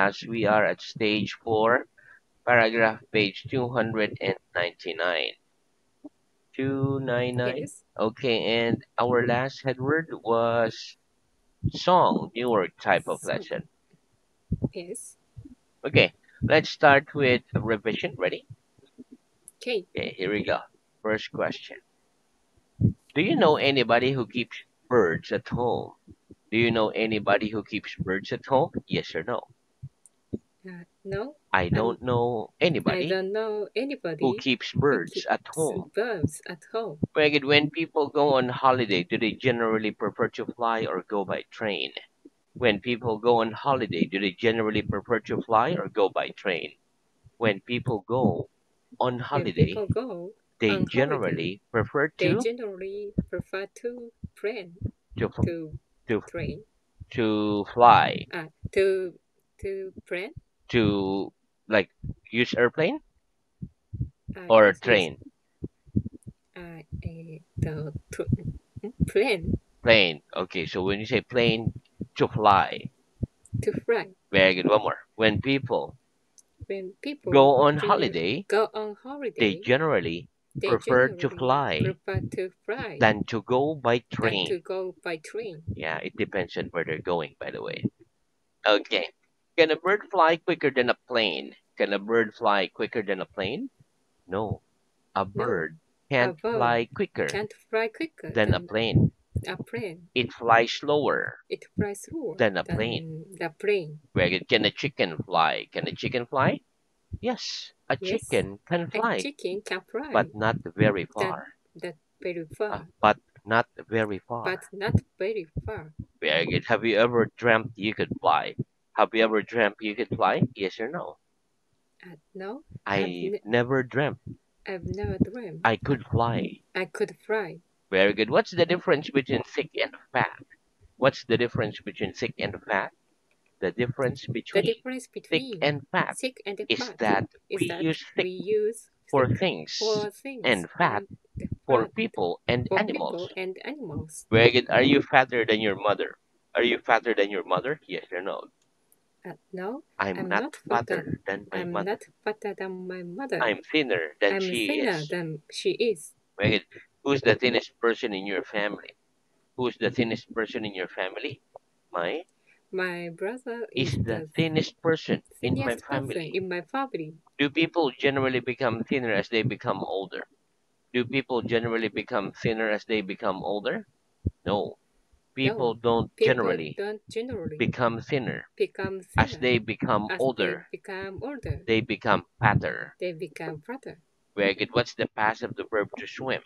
as we are at stage 4, paragraph page 299. 299. Yes. Okay, and our last headword was song, newer type of Song. lesson. Yes. Okay, let's start with a revision. Ready? Okay. Okay, here we go. First question. Do you know anybody who keeps birds at home? Do you know anybody who keeps birds at home? Yes or no? No. I don't know I anybody don't know who anybody keeps who birds at keeps home. birds at home. Very good. When people go on holiday, do they generally prefer to fly or go by train? When people go on holiday, do they generally prefer to fly or go by train? When people go on When holiday, people go they on holiday, generally prefer they to generally prefer to train to to to train. to fly, To train. to like use airplane or Yes. train. The plane Plane. Okay, so when you say plane, to fly. to fly. Very good. One more. When people When people go on generally holiday, go on they holiday, generally they prefer to generally fly prefer to fly than to go by than train. to go by train. Yeah, it depends on where they're going, by the way. Okay. Can a bird fly quicker than a plane? Can a bird fly quicker than a plane? No. A No, bird a can't bird fly quicker can't fly quicker than a than plane. a plane. It flies slower It flies slower than a plane. than the plane. Very good. Can a chicken fly? Can a chicken fly? Yes, a Yes, chicken can a fly, chicken can fly but not very that far. that very far, But not very but far. not very far. Very good. Have you ever dreamt you could fly? Have you ever dreamt you could fly? Yes or no? No, I never dreamt I've never dreamed I could fly. I could fly. Very good. What's the difference between thick and fat? What's the difference between thick and fat? The difference The between difference thick between and fat thick and is fat that is we that use we thick use for thick things for things and fat and the for fat people and for people animals. and animals. Very good. Are you fatter than your mother? Are you fatter than your mother? Yes or no? No, I'm I'm not not fatter. fatter than my I'm mother. not fatter than my mother. I'm thinner than I'm she thinner is. than she is. Very good. Who's the thinnest person in your family? Who's the thinnest person in your family? My My brother is is the the thinnest person in my thinnest person family. in my family. Do people generally become thinner as they become older? Do people generally become thinner as they become older? No. People No, don't people generally don't generally become thinner. become As thinner they become as they older, become older. they become fatter. They become fatter. Very good. What's the past of the verb to swim?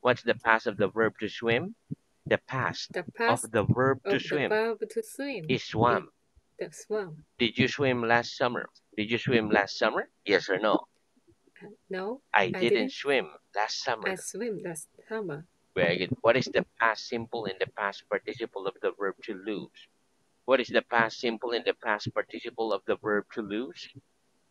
What's the past of the verb to swim? The past The of past the verb to of the swim verb to swim is is swam. the swam. Did you swim last summer? Did you swim last summer? Yes or no? No, I I didn't didn't. swim last I summer. swim last summer. Very good. What is the past simple and the past participle of the verb to lose? What is the past simple and the past participle of the verb to lose?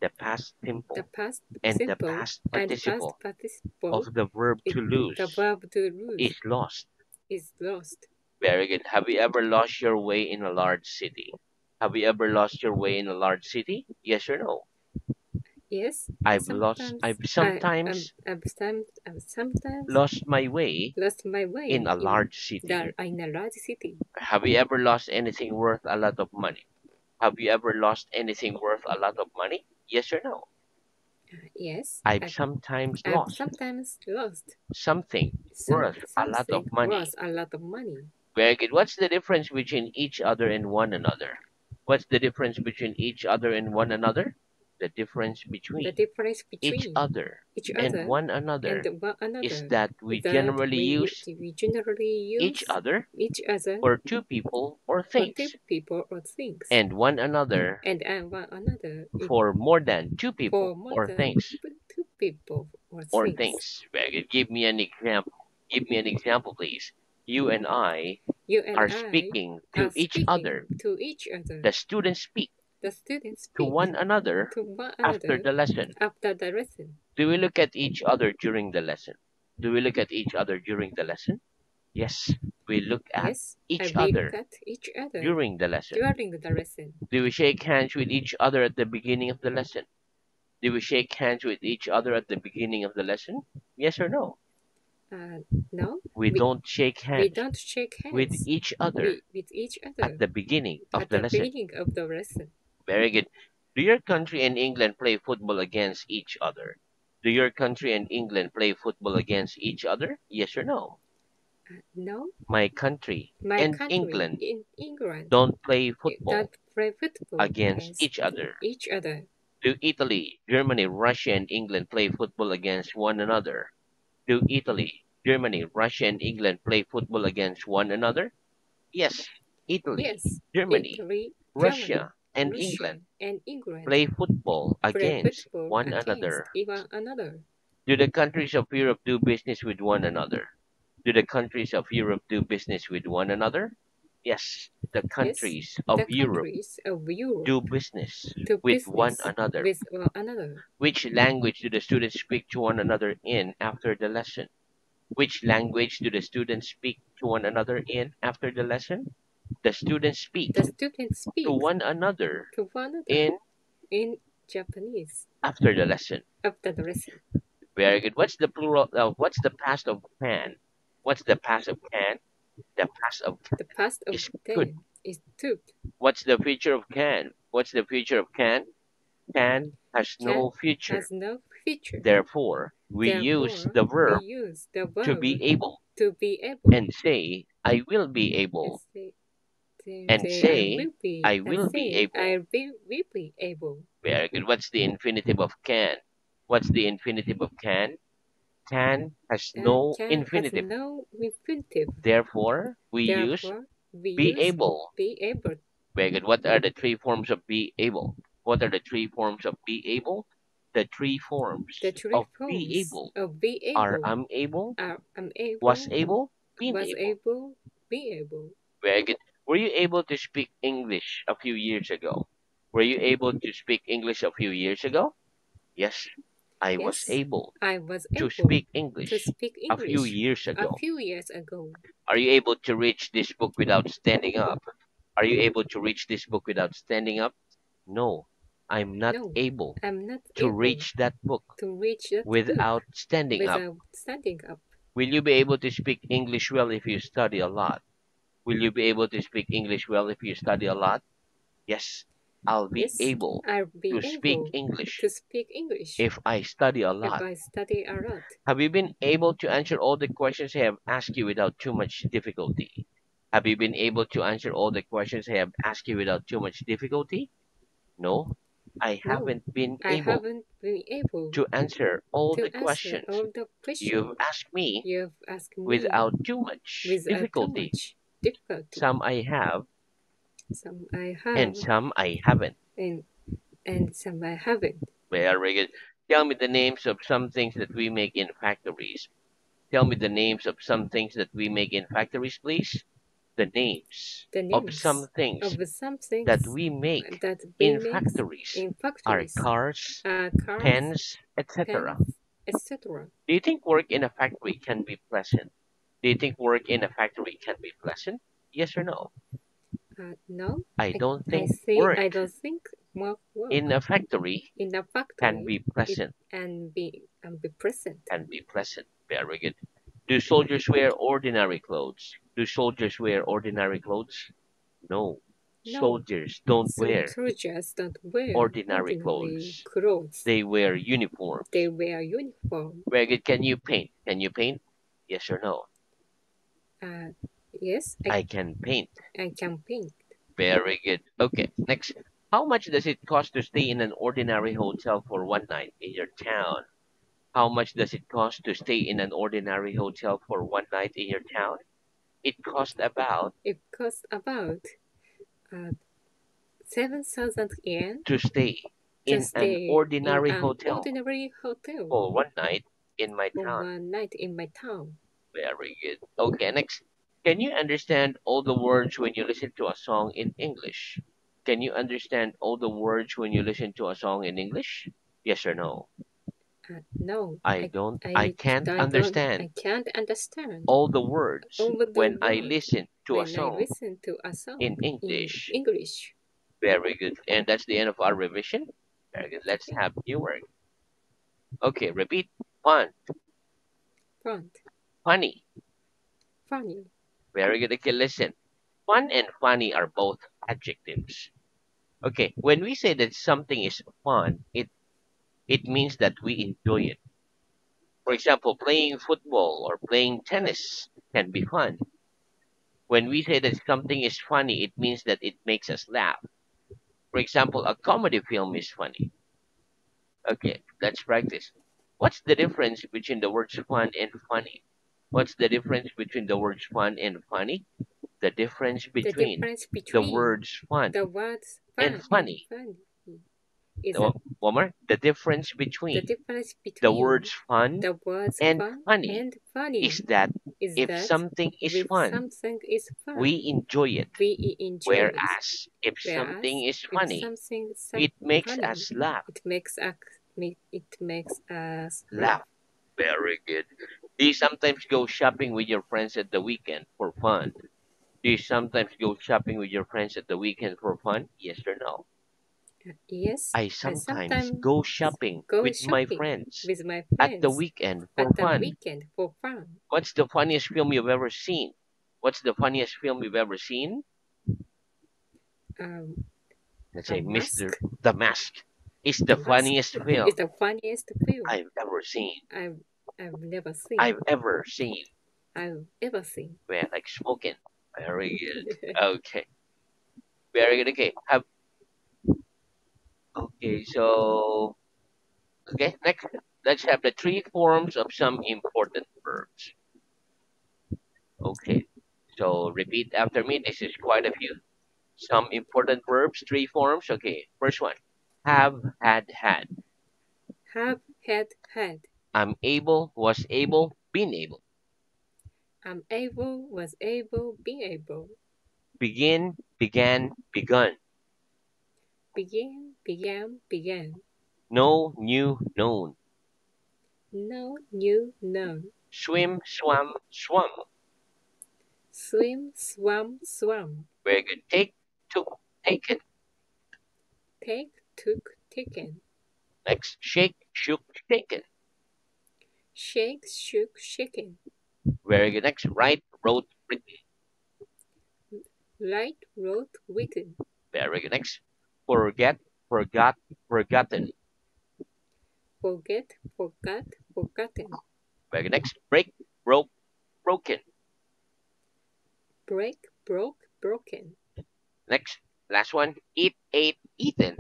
The past The simple past and the simple past and past participle participle of the verb is to the lose verb to lose is lost. is lost. Very good. Have you ever lost your way in a large city? Have you ever lost your way in a large city? Yes or no? Yes, I've sometimes I've sometimes lost my way lost my in way a large city. in a large city. Have you ever lost anything worth a lot of money? Have you ever lost anything worth a lot of money? Yes or no? Yes, I've sometimes I've lost sometimes lost something worth a lot of something money. worth a lot of money. Very good. What's the difference between each other and one another? What's the difference between each other and one another? The difference The between difference each between other each and other one and another one is another that is we that generally use we generally each use other each other for two people or for two things, people or things, and one another and one another for more than two for people more or than things two people or or things. things. Very good. Give me an example. Give me an example, please. You and I You and are I speaking to are each speaking other. to each other. The students speak The students to speak one another to one after another the lesson. after the lesson. Do we look at each other during the lesson? Do we look at each other during the lesson? Yes, we look at Yes, each we look other at each other during the lesson. during the lesson. Do we shake hands with each other at the beginning of the lesson? Do we shake hands with each other at the beginning of the lesson? Yes or no? Uh, no, We we, don't shake we hands don't shake with hands each other with each at other the beginning of at the the lesson. beginning of the lesson. Very good. Do your country and England play football against each other? Do your country and England play football against each other? Yes or no? No, My country my and country England in England don't play don't football play football against against each other. each other. Do Italy, Germany, Russia, and England play football against one another? Do Italy, Germany, Russia, and England play football against one another? Yes, Italy, Yes, Germany, Italy, Germany, Russia, and Russia, England and England play football play against football one against another. one another. Do the countries of Europe do business with one another? Do the countries of Europe do business with one another? Yes, the Yes, countries of the Europe countries of Europe do business do with one business another. with one another. Which language do the students speak to one another in after the lesson? Which language do the students speak to one another in after the lesson? The students speak The students to speak one another to one another in in Japanese after the lesson. after the lesson. Very good. What's the plural? What's the past of can? What's the past of can? The past of The past of is good. them is took. What's the future of can? What's the future of can? Can has Can no future. has no future. Therefore, we use Therefore, the we verb use the to verb be able to be able and say, I will be and able, say, and say, I and will be say able. will be able. Very good. What's the infinitive of can? What's the infinitive of can? Can has no Can has infinitive. no infinitive. Therefore, we use Therefore, we be use able. be able. Very good. What are the three forms of be able? What are the three forms of be able? The three forms The three of be forms able of be are able unable, are was unable, able, been was able. able, be able. Very good. Were you able to speak English a few years ago? Were you able to speak English a few years ago? Yes, I was Yes, able I was to able speak to English speak a few English years a ago. few years ago. Are you able to reach this book without standing up? Are you able to reach this book without standing up? No, I'm not No, able I'm not to able reach that book to reach that book without standing up. without standing up. Will you be able to speak English well if you study a lot? Will you be able to speak English well if you study a lot? Yes, I'll be Yes, able I'll be to speak able English to speak English if I study a if lot. I study a lot. Have you been able to answer all the questions I have asked you without too much difficulty? Have you been able to answer all the questions I have asked you without too much difficulty? No, I No, haven't been I able haven't been able to answer all to the answer questions all the questions you've asked me you've asked me without too much without too difficulty. much difficulty. Some I have Some I and have some I haven't. and some I haven't. Very good. Tell me the names of some things that we make in factories. Tell me the names of some things that we make in factories, please. The names The of some names things of some that things we make that we in make factories in are factories cars, are cars, pens, etc. pens, etc. Do you think work in a factory can be pleasant? Do you think work in a factory can be pleasant? Yes or no? No, I don't think I work don't think in work a factory in a can factory be it pleasant. and be present. Can be pleasant. Very good. Do soldiers wear ordinary clothes? Do soldiers wear ordinary clothes? No. No, Soldiers don't wear soldiers don't wear ordinary ordinary clothes. clothes. They wear uniforms. They wear uniform. Very good. Can you paint? Can you paint? Yes or no? Uh, yes, I can paint. I can paint. Very good. Okay, next. How much does it cost to stay in an ordinary hotel for one night in your town? How much does it cost to stay in an ordinary hotel for one night in your town? It costs about It costs about uh, 7,000 yen to stay to in an stay in ordinary an hotel ordinary hotel for one night in my for town. one night in my town. Very good. Okay, next. Can you understand all the words when you listen to a song in English? Can you understand all the words when you listen to a song in English? Yes or no? No, I can't understand I can't understand all the words all the when I words listen to a when I song listen to a in song in English. English. Very good. And that's the end of our revision. Very good. Let's Okay, have new word. Okay, repeat. Fun, front, funny. funny, Very good. Okay, listen. Fun and funny are both adjectives. Okay, when we say that something is fun, it means that we enjoy it. For example, playing football or playing tennis can be fun. When we say that something is funny, it means that it makes us laugh. For example, a comedy film is funny. Okay, let's practice. What's the difference between the words fun and funny? What's the difference between the words fun and funny? The difference the between difference the between words fun the words and fun and funny. funny is One one more. The difference the between difference the between words fun the words and fun funny and funny is that is if that something is with fun, something is fun, we enjoy it. we enjoy it. Whereas if something Whereas is if funny, something is it makes funny, us laugh. it makes us laugh. Laugh. Very good. Do you sometimes go shopping with your friends at the weekend for fun? Do you sometimes go shopping with your friends at the weekend for fun? Yes or no? Yes, I I sometimes sometimes go shopping go with my shopping friends with my at the friends weekend for at the fun. weekend for fun. What's the funniest film you've ever seen? What's the funniest film you've ever seen? Um, Let's a say Mr. mask. The Mask is the The mask funniest is film the funniest film I've ever seen. I've I've never I've seen. ever seen. I've ever seen. Where like smoking. Very good. Okay. Very good. Okay. Okay. So next let's have the three forms of some important verbs. Okay. So repeat after me. This is quite a few. Some important verbs, three forms. Okay. First one. Have, had. Have had. I'm able, was able, been able. I'm able, was able, being able. Begin, began, begun. Begin, began, began. Know, knew, known. Know, knew, known. Swim, swam, swum. Swim, swam, swam. Very good. Take, took, taken. Take, took, taken. Next, shake, shook, shaken. Shake, shook, shaken. Very good. Next, write, wrote, written. Write, wrote, written. Very good. Next, forget, forgot, forgotten. Forget, forgot, forgotten. Very good. Next, break, broke, broken. Break, broke, broken. Next, last one, eat, ate, eaten.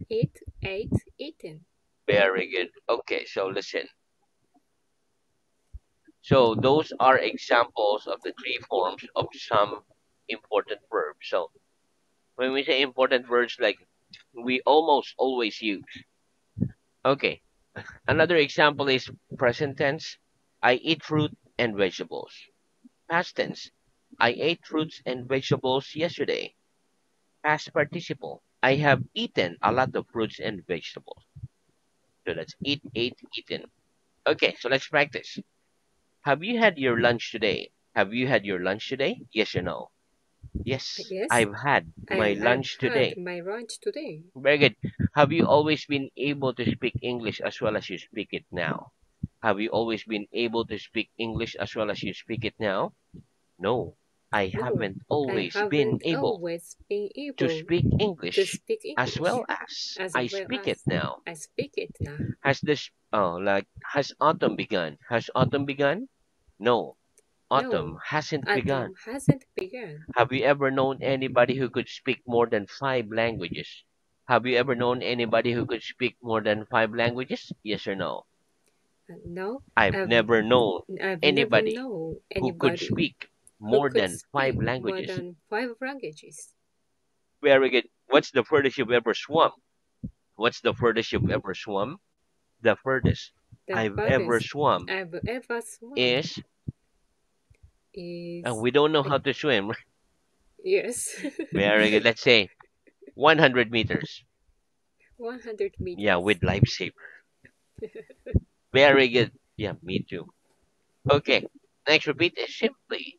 Eat, ate, eaten. Very good. Okay, so listen. So those are examples of the three forms of some important verbs. So when we say important verbs, like we almost always use. Okay, another example is present tense. I eat fruit and vegetables. Past tense. I ate fruits and vegetables yesterday. Past participle. I have eaten a lot of fruits and vegetables. So that's eat, ate, eaten. Okay, so let's practice. Have you had your lunch today? Have you had your lunch today? Yes or no? Yes, Yes, I've had my I've lunch had today. my lunch today. Very good. Have you always been able to speak English as well as you speak it now? Have you always been able to speak English as well as you speak it now? No, I No, haven't I always been haven't able always been to able speak to English speak as well English as as I well speak it as now. I speak it now. Has autumn begun? Has autumn begun? No, No, autumn hasn't begun. autumn hasn't begun. Have you ever known anybody who could speak more than five languages? Have you ever known anybody who could speak more than five languages? Yes or no? No, I've I've never known I've never anybody known who could anybody speak who more could than five speak more languages. than 5 languages. Very good. What's the furthest you've ever swum? What's the furthest you've ever swum? The furthest The I've ever farthest swum I've ever swum is, and is we don't know I, how to swim. yes, Very good. Let's say 100 meters. 100 Yeah, meters. with lifesaver. Very good. Yeah, me too. Okay. Next, repeat is simply.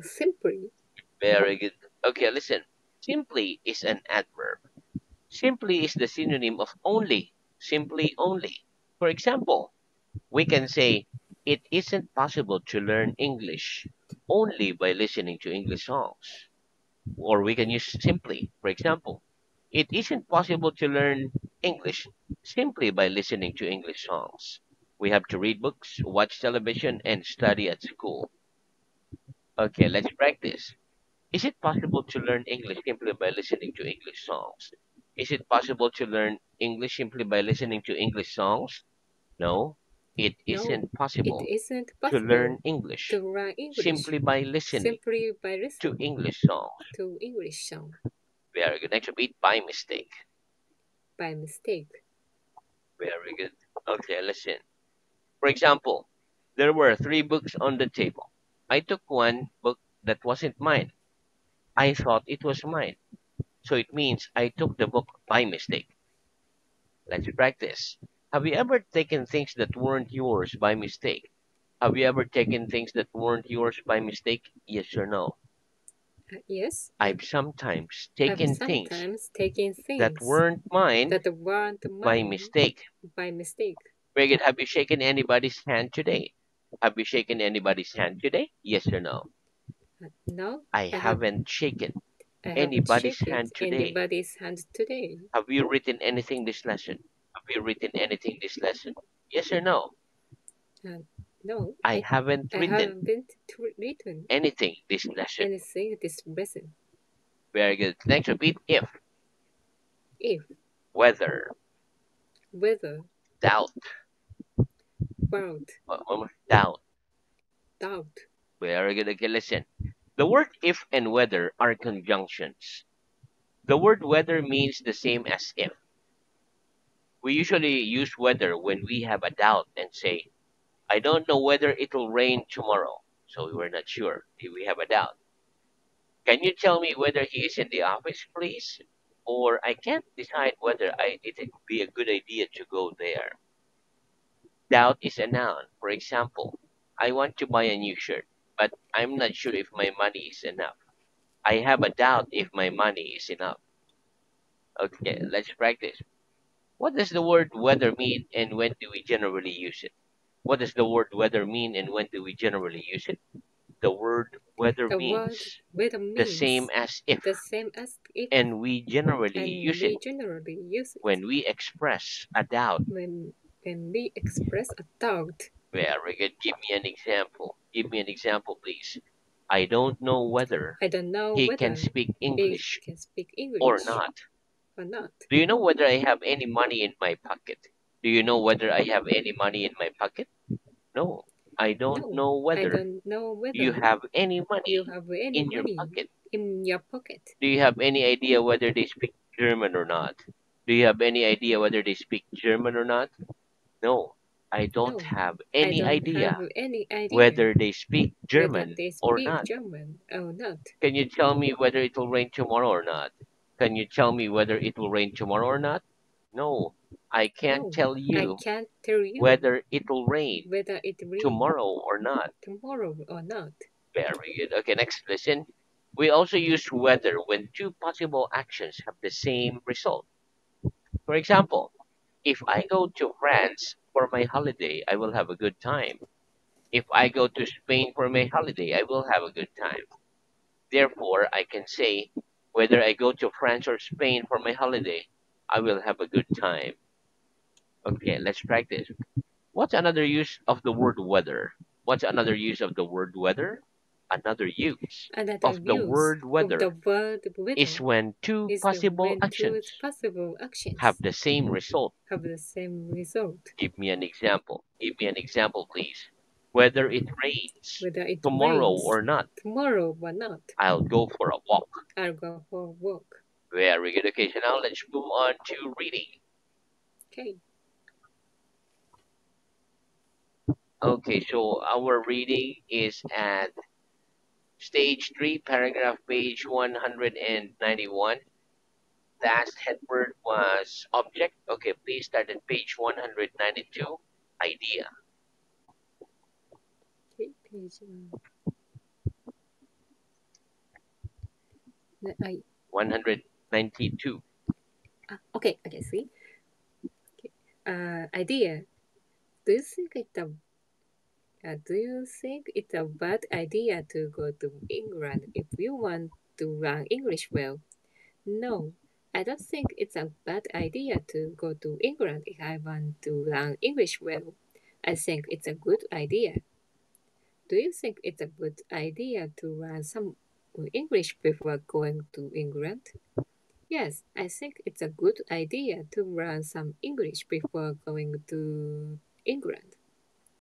Simply. Very good. Okay, listen. Simply is an adverb. Simply is the synonym of only. Simply only. For example, we can say it isn't possible to learn English only by listening to English songs. Or we can use simply. For example, it isn't possible to learn English simply by listening to English songs. We have to read books, watch television, and study at school. Okay, let's practice. Is it possible to learn English simply by listening to English songs? Is it possible to learn English simply by listening to English songs? No, it No, isn't it possible isn't to possible learn English to learn English simply by listening simply by to listening English songs. to English song Very good. Next, repeat by mistake. by mistake. Very good. Okay, listen. For example, there were three books on the table. I took one book that wasn't mine. I thought it was mine. So it means I took the book by mistake. Let's practice. Have you ever taken things that weren't yours by mistake? Have you ever taken things that weren't yours by mistake? Yes or no? Yes, I've sometimes I've taken things sometimes taken that things weren't mine that weren't by mine mistake. by mistake. Very good. Have you shaken anybody's hand today? Have you shaken anybody's hand today? Yes or no? No, I I have haven't shaken I haven't anybody's shaken hand today. anybody's hand today. Have you written anything this lesson? Have you written anything this lesson? Yes or no? Uh, no, I haven't I written haven't written anything this lesson. anything this lesson. Very good. Next, repeat if, If, whether, whether, doubt, about, doubt. doubt. Very good. Okay, listen. The word if and whether are conjunctions. The word whether means the same as if. We usually use whether when we have a doubt and say, I don't know whether it'll rain tomorrow. So we're not sure. We have a doubt. Can you tell me whether he is in the office, please? Or I can't decide whether it would be a good idea to go there. Doubt is a noun. For example, I want to buy a new shirt, but I'm not sure if my money is enough. I have a doubt if my money is enough. Okay, let's practice. What does the word weather mean and when do we generally use it? What does the word weather mean and when do we generally use it? The word weather The word means whether the same means as if, the same as if, and we generally and use it we generally use it when we express a doubt. when we express a doubt. Very good. Give me an example. Give me an example, please. I don't know whether I don't know he can whether speak he English can speak or English not. or not. Do you know whether I have any money in my pocket? Do you know whether I have any money in my pocket? No, I don't No, know I whether don't know you whether have any you money have any in your money pocket. in your pocket. Do you have any idea whether they speak German or not? Do you have any idea whether they speak German or not? No, I don't No, have I any don't have idea any idea whether they speak whether German they or speak not. German or not. Can you tell me whether it will rain tomorrow or not? Can you tell me whether it will rain tomorrow or not? No, I can't No, tell I you can't tell you whether it will rain whether it rain tomorrow or not. tomorrow or not. Very good. Okay, next, listen. We also use whether when two possible actions have the same result. For example, if I go to France for my holiday, I will have a good time. If I go to Spain for my holiday, I will have a good time. Therefore, I can say, whether I go to France or Spain for my holiday, I will have a good time. Okay, let's practice. What's another use of the word weather? What's another use of the word weather? Another use Another of the use word of the weather word is whether when two is the possible when two actions possible have actions the same result. have the same result. Give me an example. Give me an example, please. Whether it rains Whether it tomorrow rains or not, tomorrow or not, I'll go for a walk. I'll go for a walk. Very good. Okay, so now let's move on to reading. Okay. Okay, so our reading is at stage 3, paragraph page 191. Last head word was object. Okay, please start at page 192. Idea. Okay, page one. I 192. okay, okay, see. Okay. Idea. Do you think it's a bad idea to go to England if you want to learn English well? No, I don't think it's a bad idea to go to England if I want to learn English well. I think it's a good idea. Do you think it's a good idea to learn some English before going to England? Yes, I think it's a good idea to learn some English before going to England.